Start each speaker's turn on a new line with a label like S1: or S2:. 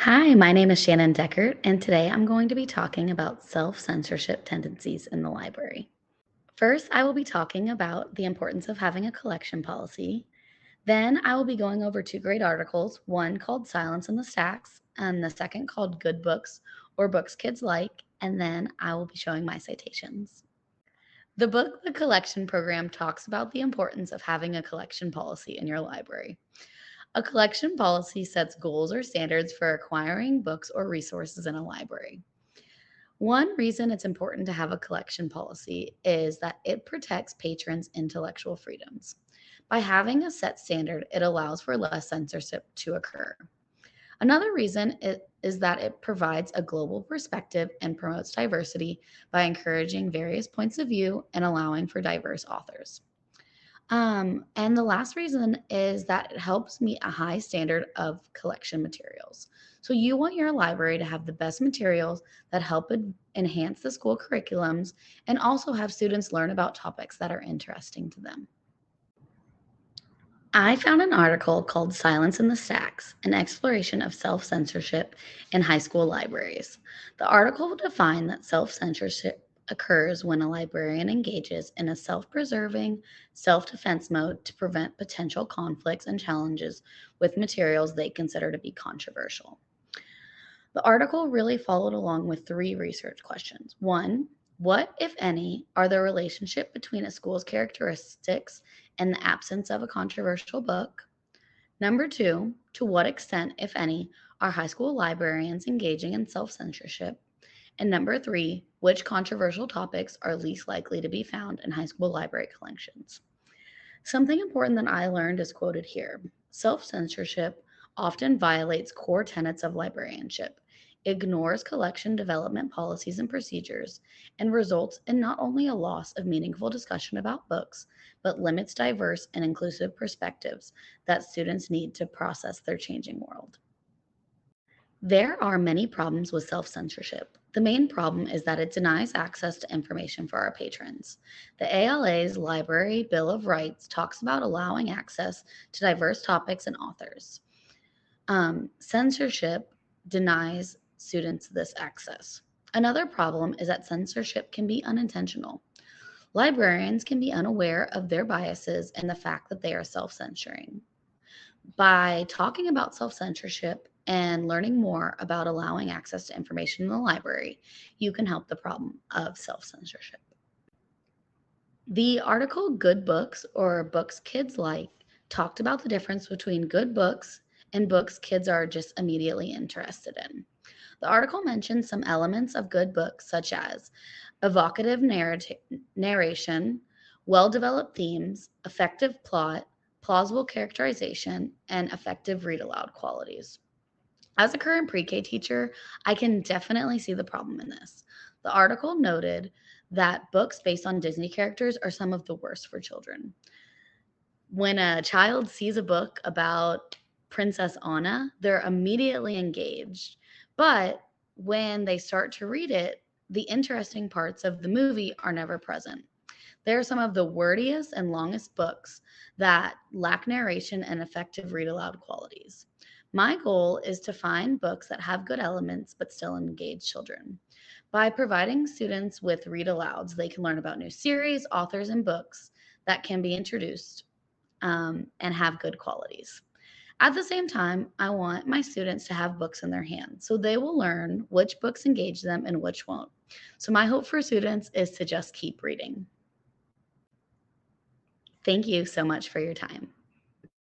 S1: Hi, my name is Shannon Deckert, and today I'm going to be talking about self censorship tendencies in the library. First, I will be talking about the importance of having a collection policy. Then, I will be going over two great articles, one called Silence in the Stacks, and the second called Good Books or Books Kids Like, and then I will be showing my citations. The book The Collection Program talks about the importance of having a collection policy in your library. A collection policy sets goals or standards for acquiring books or resources in a library. One reason it's important to have a collection policy is that it protects patrons' intellectual freedoms. By having a set standard, it allows for less censorship to occur. Another reason is that it provides a global perspective and promotes diversity by encouraging various points of view and allowing for diverse authors. And the last reason is that it helps meet a high standard of collection materials. So you want your library to have the best materials that help enhance the school curriculums and also have students learn about topics that are interesting to them. I found an article called Silence in the Stacks, an exploration of self censorship in high school libraries. The article defined that self censorship occurs when a librarian engages in a self preserving, self defense mode to prevent potential conflicts and challenges with materials they consider to be controversial. The article really followed along with three research questions. One, what, if any, are the relationship between a school's characteristics and the absence of a controversial book? Number two, to what extent, if any, are high school librarians engaging in self censorship? And number three, which controversial topics are least likely to be found in high school library collections? Something important that I learned is quoted here. Self censorship often violates core tenets of librarianship, ignores collection development policies and procedures, and results in not only a loss of meaningful discussion about books, but limits diverse and inclusive perspectives that students need to process their changing world. There are many problems with self censorship. The main problem is that it denies access to information for our patrons. The ALA's Library Bill of Rights talks about allowing access to diverse topics and authors. Censorship denies students this access. Another problem is that censorship can be unintentional. Librarians can be unaware of their biases and the fact that they are self censoring. By talking about self censorship and learning more about allowing access to information in the library, you can help the problem of self censorship. The article Good Books or Books Kids Like talked about the difference between good books and books kids are just immediately interested in. The article mentioned some elements of good books, such as evocative narration, well developed themes, effective plot, plausible characterization, and effective read aloud qualities. As a current pre K teacher, I can definitely see the problem in this. The article noted that books based on Disney characters are some of the worst for children. When a child sees a book about Princess Anna, they're immediately engaged. But when they start to read it, the interesting parts of the movie are never present. They're some of the wordiest and longest books that lack narration and effective read aloud qualities. My goal is to find books that have good elements but still engage children. By providing students with read alouds, they can learn about new series, authors, and books that can be introduced and have good qualities. At the same time, I want my students to have books in their hands so they will learn which books engage them and which won't. So, my hope for students is to just keep reading. Thank you so much for your time.